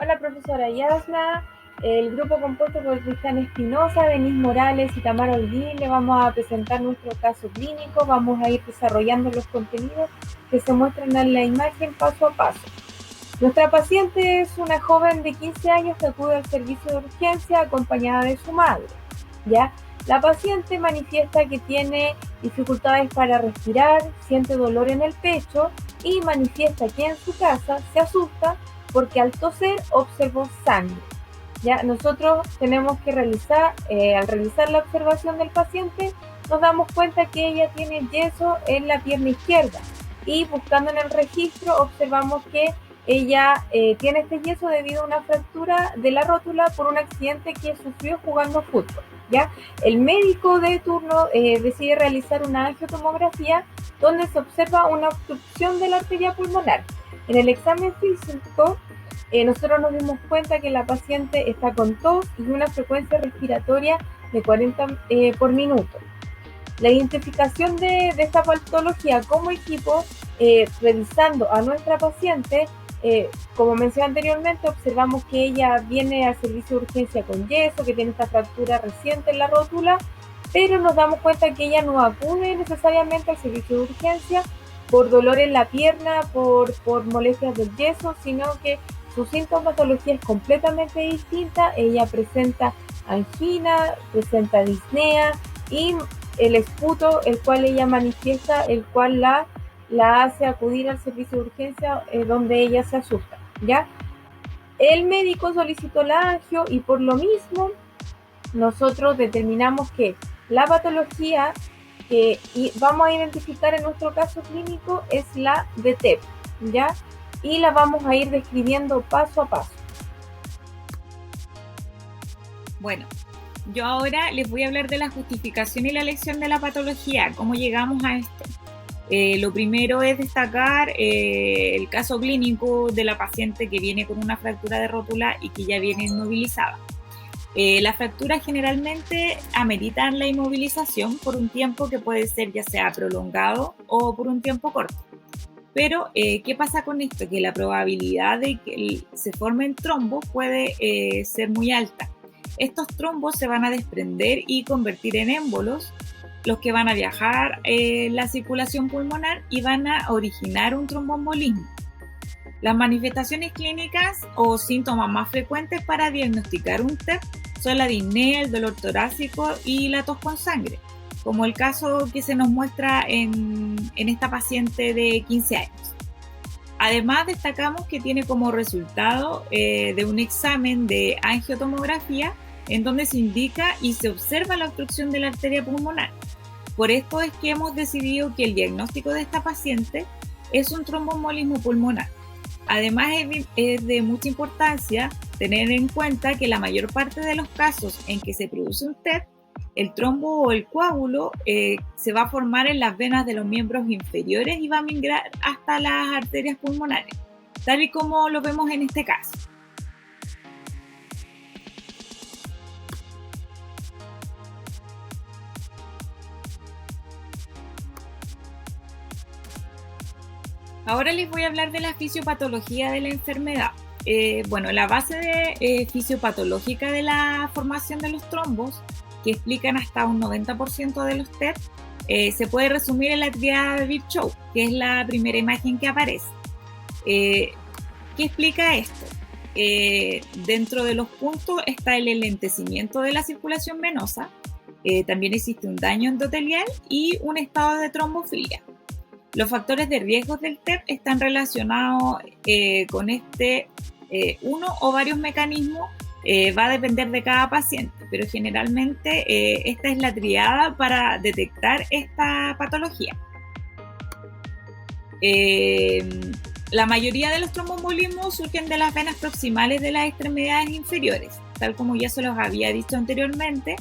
Hola, profesora Yasna. El grupo compuesto por Cristian Espinosa, Denise Morales y Tamara Holguín le vamos a presentar nuestro caso clínico. Vamos a ir desarrollando los contenidos que se muestran en la imagen paso a paso. Nuestra paciente es una joven de 15 años que acude al servicio de urgencia acompañada de su madre. ¿Ya? La paciente manifiesta que tiene dificultades para respirar, siente dolor en el pecho y manifiesta que en su casa se asusta porque al toser observó sangre. Ya nosotros tenemos que al realizar la observación del paciente, nos damos cuenta que ella tiene yeso en la pierna izquierda y buscando en el registro observamos que ella tiene este yeso debido a una fractura de la rótula por un accidente que sufrió jugando fútbol. ¿Ya? El médico de turno decide realizar una angiotomografía donde se observa una obstrucción de la arteria pulmonar. En el examen físico, nosotros nos dimos cuenta que la paciente está con tos y una frecuencia respiratoria de 40 por minuto. La identificación de esta patología como equipo, revisando a nuestra paciente, como mencioné anteriormente, observamos que ella viene al servicio de urgencia con yeso, que tiene esta fractura reciente en la rótula, pero nos damos cuenta que ella no acude necesariamente al servicio de urgencia por dolor en la pierna, por molestias del yeso, sino que su sintomatología es completamente distinta. Ella presenta angina, presenta disnea y el esputo, el cual ella manifiesta, el cual la hace acudir al servicio de urgencia, donde ella se asusta, ¿ya? El médico solicitó la angio y por lo mismo nosotros determinamos que la patología que vamos a identificar en nuestro caso clínico es la de TEP, ¿ya? Y la vamos a ir describiendo paso a paso. Bueno, yo ahora les voy a hablar de la justificación y la elección de la patología, cómo llegamos a esto. Lo primero es destacar el caso clínico de la paciente que viene con una fractura de rótula y que ya viene inmovilizada. Las fracturas generalmente ameritan la inmovilización por un tiempo que puede ser ya sea prolongado o por un tiempo corto. Pero, ¿qué pasa con esto? Que la probabilidad de que se formen trombos puede ser muy alta. Estos trombos se van a desprender y convertir en émbolos, los que van a viajar en la circulación pulmonar y van a originar un tromboembolismo. Las manifestaciones clínicas o síntomas más frecuentes para diagnosticar un TEP son la disnea, el dolor torácico y la tos con sangre, como el caso que se nos muestra en esta paciente de 15 años. Además, destacamos que tiene como resultado de un examen de angiotomografía en donde se indica y se observa la obstrucción de la arteria pulmonar. Por esto es que hemos decidido que el diagnóstico de esta paciente es un tromboembolismo pulmonar. Además, es de mucha importancia tener en cuenta que la mayor parte de los casos en que se produce un TEP, el trombo o el coágulo se va a formar en las venas de los miembros inferiores y va a migrar hasta las arterias pulmonares, tal y como lo vemos en este caso. Ahora les voy a hablar de la fisiopatología de la enfermedad. Bueno, la base fisiopatológica de la formación de los trombos, que explican hasta un 90% de los TEP, se puede resumir en la tríada de Virchow, que es la primera imagen que aparece. ¿Qué explica esto? Dentro de los puntos está el enlentecimiento de la circulación venosa, también existe un daño endotelial y un estado de trombofilia. Los factores de riesgo del TEP están relacionados con uno o varios mecanismos, va a depender de cada paciente, pero generalmente esta es la triada para detectar esta patología. La mayoría de los tromboembolismos surgen de las venas proximales de las extremidades inferiores, tal como ya se los había dicho anteriormente.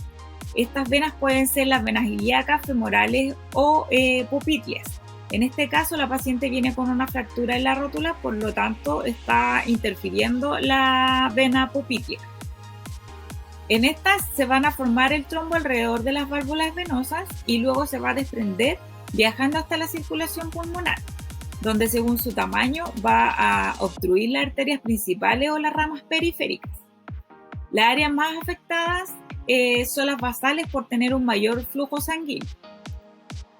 Estas venas pueden ser las venas ilíacas, femorales o popliteas. En este caso, la paciente viene con una fractura en la rótula, por lo tanto, está interfiriendo la vena poplitea. En estas se van a formar el trombo alrededor de las válvulas venosas y luego se va a desprender viajando hasta la circulación pulmonar. donde según su tamaño va a obstruir las arterias principales o las ramas periféricas. Las áreas más afectadas son las basales por tener un mayor flujo sanguíneo.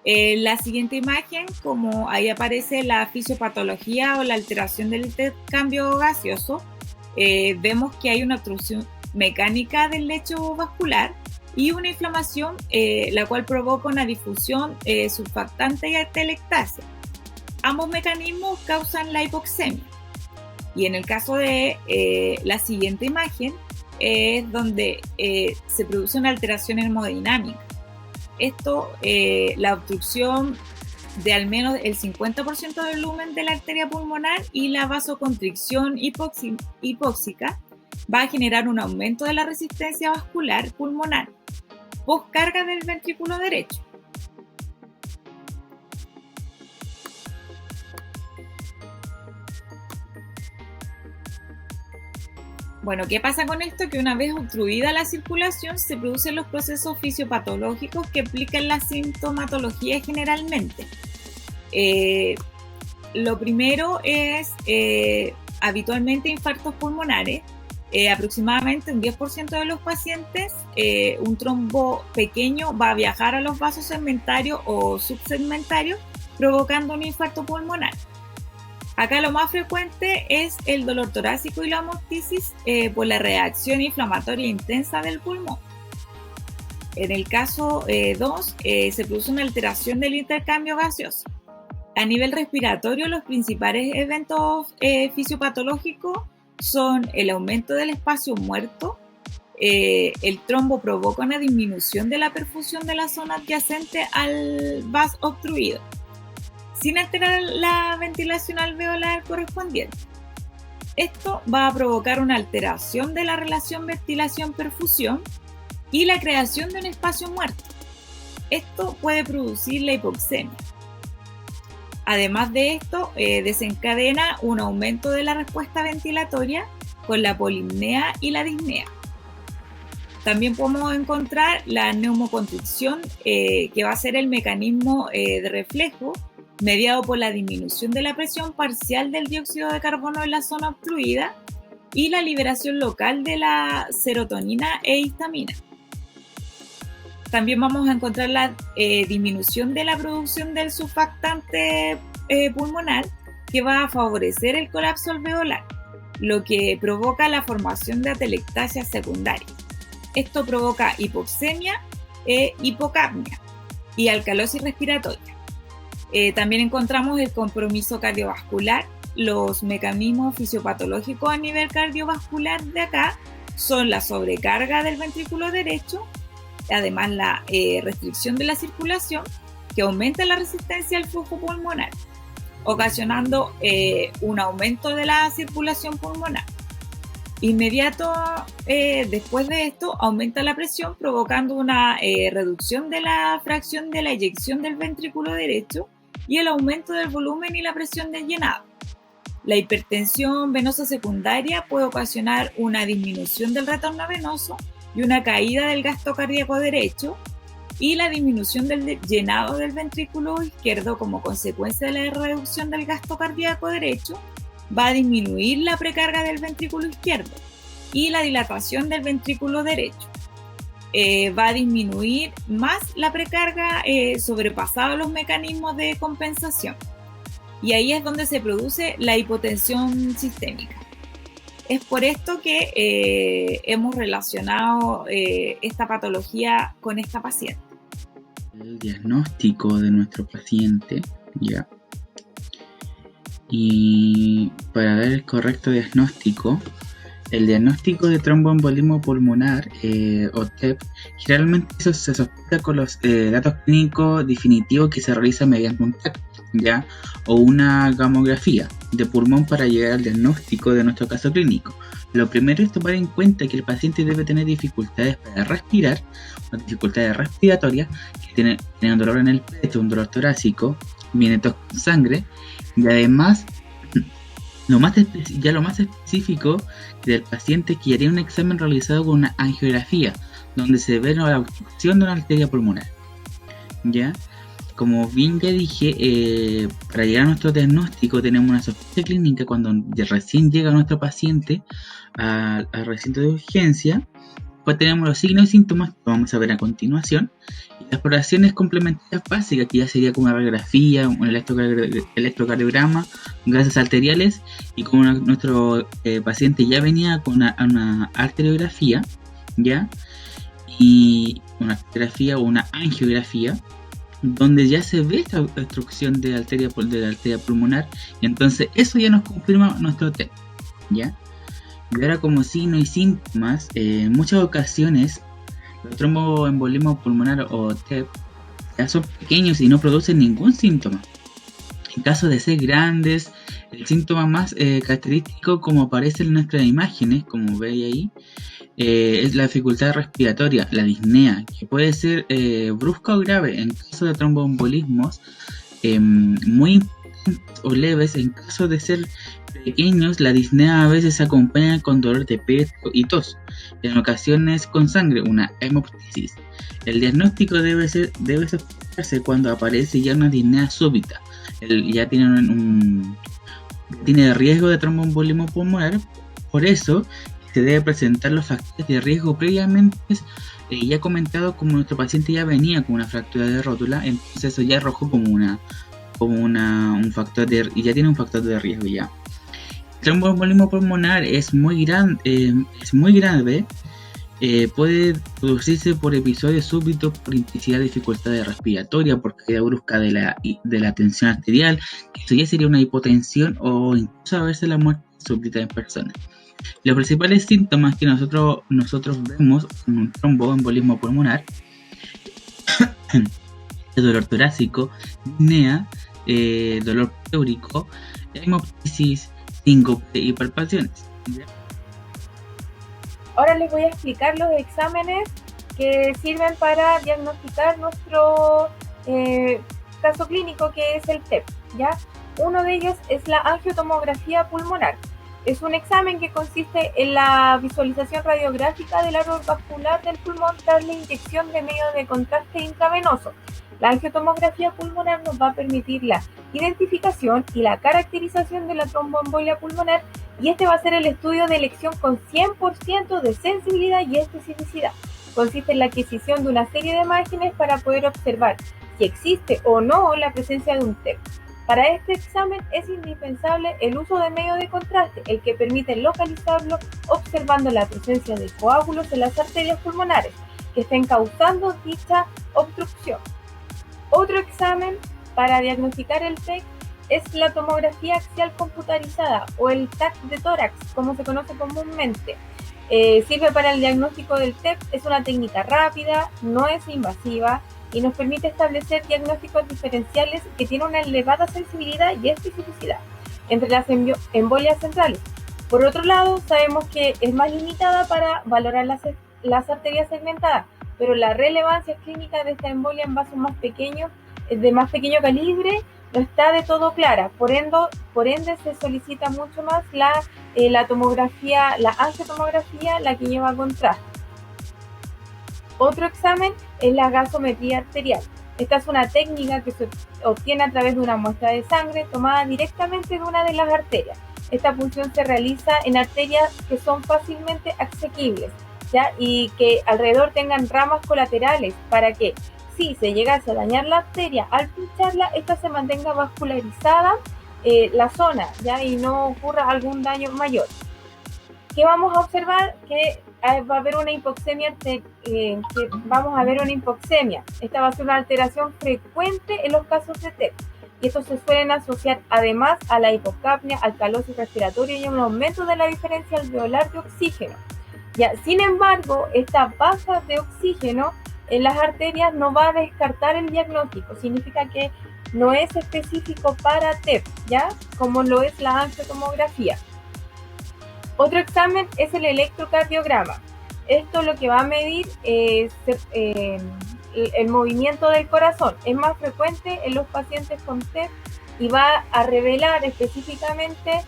La siguiente imagen, como ahí aparece la fisiopatología o la alteración del intercambio gaseoso, vemos que hay una obstrucción mecánica del lecho vascular y una inflamación, la cual provoca una difusión surfactante y atelectasia. Ambos mecanismos causan la hipoxemia. Y en el caso de la siguiente imagen, es donde se produce una alteración hemodinámica. Esto, la obstrucción de al menos el 50% del lumen de la arteria pulmonar y la vasoconstricción hipóxica va a generar un aumento de la resistencia vascular pulmonar postcarga del ventrículo derecho. Bueno, ¿qué pasa con esto? Que una vez obstruida la circulación se producen los procesos fisiopatológicos que explican la sintomatología generalmente. Lo primero es habitualmente infartos pulmonares. Aproximadamente un 10% de los pacientes, un trombo pequeño va a viajar a los vasos segmentarios o subsegmentarios, provocando un infarto pulmonar. Acá lo más frecuente es el dolor torácico y la hemoptisis por la reacción inflamatoria intensa del pulmón. En el caso 2, se produce una alteración del intercambio gaseoso. A nivel respiratorio, los principales eventos fisiopatológicos son el aumento del espacio muerto. El trombo provoca una disminución de la perfusión de la zona adyacente al vaso obstruido, sin alterar la ventilación alveolar correspondiente. Esto va a provocar una alteración de la relación ventilación-perfusión y la creación de un espacio muerto. Esto puede producir la hipoxemia. Además de esto, desencadena un aumento de la respuesta ventilatoria con la polipnea y la disnea. También podemos encontrar la neumoconstricción, que va a ser el mecanismo de reflejo mediado por la disminución de la presión parcial del dióxido de carbono en la zona obstruida y la liberación local de la serotonina e histamina. También vamos a encontrar la disminución de la producción del surfactante pulmonar, que va a favorecer el colapso alveolar, lo que provoca la formación de atelectasia secundaria. Esto provoca hipoxemia e hipocapnia y alcalosis respiratoria. También encontramos el compromiso cardiovascular. Los mecanismos fisiopatológicos a nivel cardiovascular de acá son la sobrecarga del ventrículo derecho, además la restricción de la circulación, que aumenta la resistencia al flujo pulmonar, ocasionando un aumento de la circulación pulmonar. Inmediato después de esto, aumenta la presión, provocando una reducción de la fracción de la eyección del ventrículo derecho y el aumento del volumen y la presión del llenado. La hipertensión venosa secundaria puede ocasionar una disminución del retorno venoso y una caída del gasto cardíaco derecho, y la disminución del llenado del ventrículo izquierdo como consecuencia de la reducción del gasto cardíaco derecho va a disminuir la precarga del ventrículo izquierdo y la dilatación del ventrículo derecho. Va a disminuir más la precarga sobrepasado los mecanismos de compensación, y ahí es donde se produce la hipotensión sistémica. Es por esto que hemos relacionado esta patología con esta paciente. El diagnóstico de nuestro paciente, ya. Y para dar el correcto diagnóstico, el diagnóstico de tromboembolismo pulmonar, o TEP, generalmente se sospecha con los datos clínicos definitivos que se realizan mediante un TEP, ¿ya? O una gamografía de pulmón para llegar al diagnóstico de nuestro caso clínico. Lo primero es tomar en cuenta que el paciente debe tener dificultades para respirar, o dificultades respiratorias, que tiene un dolor en el pecho, un dolor torácico, viene tos con sangre, y además lo más específico del paciente, que haría un examen realizado con una angiografía, donde se ve la obstrucción de una arteria pulmonar, ¿ya? como bien ya dije, para llegar a nuestro diagnóstico tenemos una sospecha clínica cuando recién llega nuestro paciente al recinto de urgencia. Pues tenemos los signos y síntomas que vamos a ver a continuación. Y las exploraciones complementarias básicas, que ya sería como una radiografía, un electrocardiograma, gases arteriales. Y como nuestro paciente ya venía con una arteriografía, ¿ya? Y una arteriografía o una angiografía, donde ya se ve esta obstrucción de la arteria pulmonar. Y entonces eso ya nos confirma nuestro TEP, ¿ya? Y ahora, como signos y síntomas, en muchas ocasiones los tromboembolismos pulmonar o TEP ya son pequeños y no producen ningún síntoma. En caso de ser grandes, el síntoma más característico, como aparece en nuestras imágenes, como veis ahí, es la dificultad respiratoria, la disnea, que puede ser brusca o grave en caso de tromboembolismos, muy importantes o leves. En caso de ser pequeños, la disnea a veces se acompaña con dolor de pecho y tos, en ocasiones con sangre, una hemoptisis. El diagnóstico debe sospecharse cuando aparece ya una disnea súbita. Ya tiene riesgo de tromboembolismo pulmonar. Por eso se debe presentar los factores de riesgo previamente. Ya comentado, como nuestro paciente ya venía con una fractura de rótula, entonces eso ya arrojó un factor y ya tiene un factor de riesgo ya. El tromboembolismo pulmonar es muy grave. Puede producirse por episodios súbitos, por intensidad de dificultad respiratoria, por caída brusca de la tensión arterial. Eso ya sería una hipotensión o incluso a veces la muerte súbita en personas. Los principales síntomas que nosotros vemos en un tromboembolismo pulmonar es dolor torácico, disnea, dolor pleúrico, hemoptisis, síncope y palpaciones. Ahora les voy a explicar los exámenes que sirven para diagnosticar nuestro caso clínico, que es el TEP, ¿ya? Uno de ellos es la angiotomografía pulmonar. Es un examen que consiste en la visualización radiográfica del árbol vascular del pulmón tras la inyección de medio de contraste intravenoso. La angiotomografía pulmonar nos va a permitir la identificación y la caracterización de la tromboembolia pulmonar, y este va a ser el estudio de elección con 100% de sensibilidad y especificidad. Consiste en la adquisición de una serie de imágenes para poder observar si existe o no la presencia de un TEP. Para este examen es indispensable el uso de medio de contraste, el que permite localizarlo observando la presencia de coágulos en las arterias pulmonares que estén causando dicha obstrucción. Otro examen para diagnosticar el TEP es la tomografía axial computarizada o el TAC de tórax, como se conoce comúnmente. Sirve para el diagnóstico del TEP, es una técnica rápida, no es invasiva y nos permite establecer diagnósticos diferenciales que tienen una elevada sensibilidad y especificidad entre las embolias centrales. Por otro lado, sabemos que es más limitada para valorar las arterias segmentadas, pero la relevancia clínica de esta embolia en vasos más pequeños, de más pequeño calibre, no está de todo clara. Por ende se solicita mucho más la tomografía, la angiotomografía, la que lleva contraste. Otro examen es la gasometría arterial. Esta es una técnica que se obtiene a través de una muestra de sangre tomada directamente de una de las arterias. Esta punción se realiza en arterias que son fácilmente asequibles, ¿ya? Y que alrededor tengan ramas colaterales para que, si se llegase a dañar la arteria al pincharla, esta se mantenga vascularizada la zona, ¿ya? Y no ocurra algún daño mayor. ¿Qué vamos a observar? Que va a haber una hipoxemia, Esta va a ser una alteración frecuente en los casos de TEP. Y estos se suelen asociar además a la hipocapnia, alcalosis respiratoria y un aumento de la diferencia alveolar de oxígeno. Ya, sin embargo, esta baja de oxígeno en las arterias no va a descartar el diagnóstico. Significa que no es específico para TEP, ¿ya? Como lo es la angiotomografía. Otro examen es el electrocardiograma. Esto lo que va a medir es el movimiento del corazón. Es más frecuente en los pacientes con TEP y va a revelar específicamente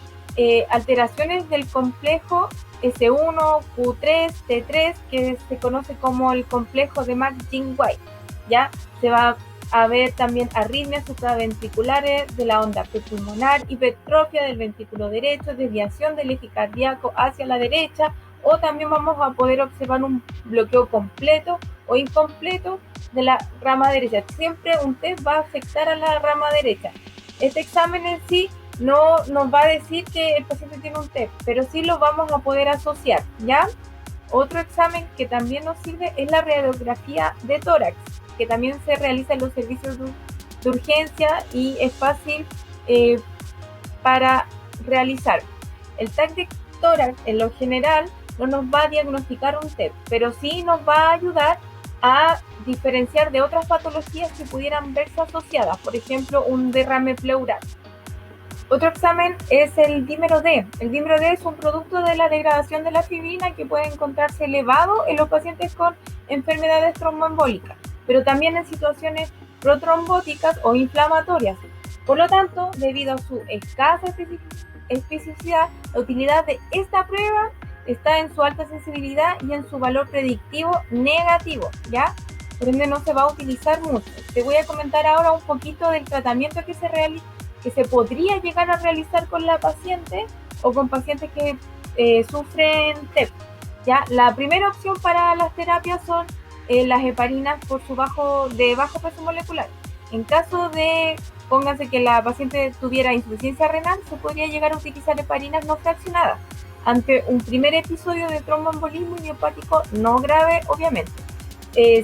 alteraciones del complejo S1, Q3, T3, que se conoce como el complejo de Mac-Jean-White. Ya se va haber también arritmias supraventriculares de la onda pulmonar, hipertrofia del ventrículo derecho, desviación del eje cardíaco hacia la derecha, o también vamos a poder observar un bloqueo completo o incompleto de la rama derecha. Siempre un test va a afectar a la rama derecha. Este examen en sí no nos va a decir que el paciente tiene un TEP, pero sí lo vamos a poder asociar, ¿ya? Otro examen que también nos sirve es la radiografía de tórax, que también se realiza en los servicios de urgencia y es fácil para realizar. El TAC de tórax en lo general no nos va a diagnosticar un TEP, pero sí nos va a ayudar a diferenciar de otras patologías que pudieran verse asociadas, por ejemplo, un derrame pleural. Otro examen es el dímero D. El dímero D es un producto de la degradación de la fibrina que puede encontrarse elevado en los pacientes con enfermedades tromboembólicas, pero también en situaciones protrombóticas o inflamatorias. Por lo tanto, debido a su escasa especificidad, la utilidad de esta prueba está en su alta sensibilidad y en su valor predictivo negativo, ¿ya? Por ende no se va a utilizar mucho. Te voy a comentar ahora un poquito del tratamiento que se podría llegar a realizar con la paciente o con pacientes que sufren TEP. ¿Ya? La primera opción para las terapias son las heparinas por su bajo peso molecular. En caso de, pónganse que la paciente tuviera insuficiencia renal, se podría llegar a utilizar heparinas no fraccionadas ante un primer episodio de tromboembolismo idiopático no grave, obviamente.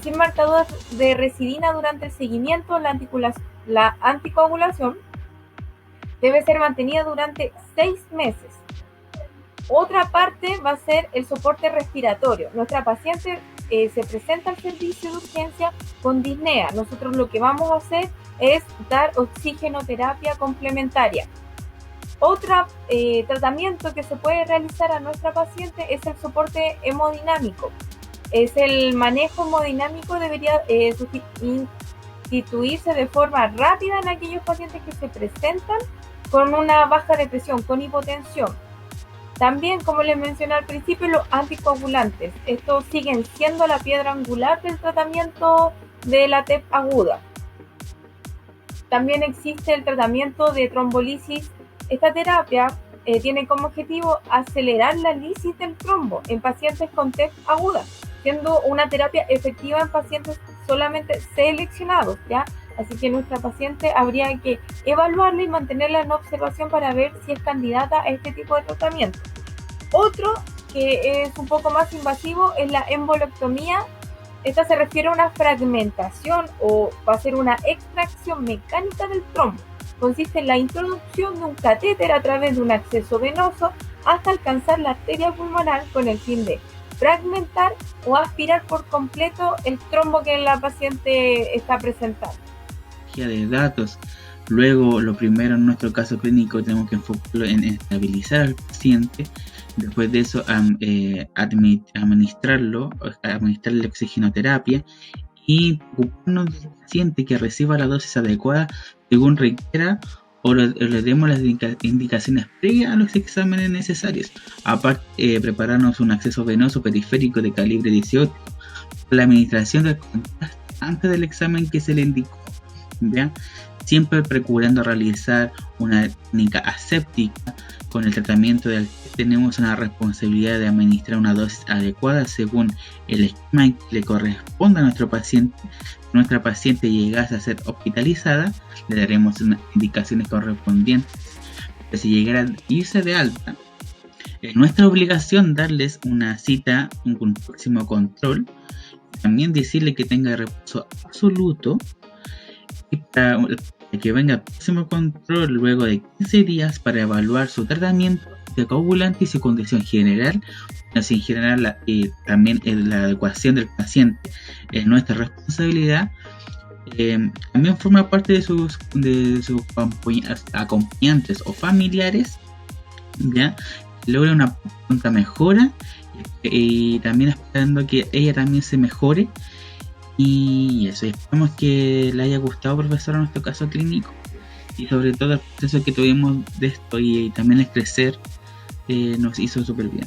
Sin marcadores de recidina durante el seguimiento, la anticoagulación debe ser mantenida durante 6 meses. Otra parte va a ser el soporte respiratorio. Nuestra paciente se presenta al servicio de urgencia con disnea. Nosotros lo que vamos a hacer es dar oxigenoterapia complementaria. Otro tratamiento que se puede realizar a nuestra paciente es el soporte hemodinámico. El manejo hemodinámico debería instituirse de forma rápida en aquellos pacientes que se presentan con una baja de presión, con hipotensión. También, como les mencioné al principio, los anticoagulantes. Estos siguen siendo la piedra angular del tratamiento de la TEP aguda. También existe el tratamiento de trombolisis. Esta terapia tiene como objetivo acelerar la lisis del trombo en pacientes con TEP aguda, siendo una terapia efectiva en pacientes solamente seleccionados, ¿ya? Así que nuestra paciente habría que evaluarla y mantenerla en observación para ver si es candidata a este tipo de tratamiento. Otro que es un poco más invasivo es la embolectomía. Esta se refiere a una fragmentación o va a ser una extracción mecánica del trombo. Consiste en la introducción de un catéter a través de un acceso venoso hasta alcanzar la arteria pulmonar con el fin de fragmentar o aspirar por completo el trombo que la paciente está presentando. De datos. Luego, lo primero en nuestro caso clínico tenemos que enfocarlo en estabilizar al paciente. Después de eso, administrarle oxigenoterapia y ocuparnos del paciente que reciba la dosis adecuada según requiera o le demos las indicaciones previas a los exámenes necesarios. Aparte, prepararnos un acceso venoso periférico de calibre 18, la administración del contraste antes del examen que se le indicó. ¿Ya? Siempre procurando realizar una técnica aséptica. Con el tratamiento del que tenemos una responsabilidad de administrar una dosis adecuada según el esquema que le corresponda a nuestro paciente. Si nuestra paciente llegase a ser hospitalizada, le daremos unas indicaciones correspondientes. Pero si llegara a irse de alta, es nuestra obligación darles una cita, un próximo control, y también decirle que tenga reposo absoluto y para que venga el próximo control luego de 15 días para evaluar su tratamiento de coagulante y su condición general. Así, en general, también la adecuación del paciente es nuestra responsabilidad. También forma parte de sus acompañantes o familiares, ¿ya? Logra una pronta mejora y también esperando que ella también se mejore. Y eso, esperamos que le haya gustado, profesor, a nuestro caso clínico y sobre todo el proceso que tuvimos de esto y también el crecer nos hizo súper bien.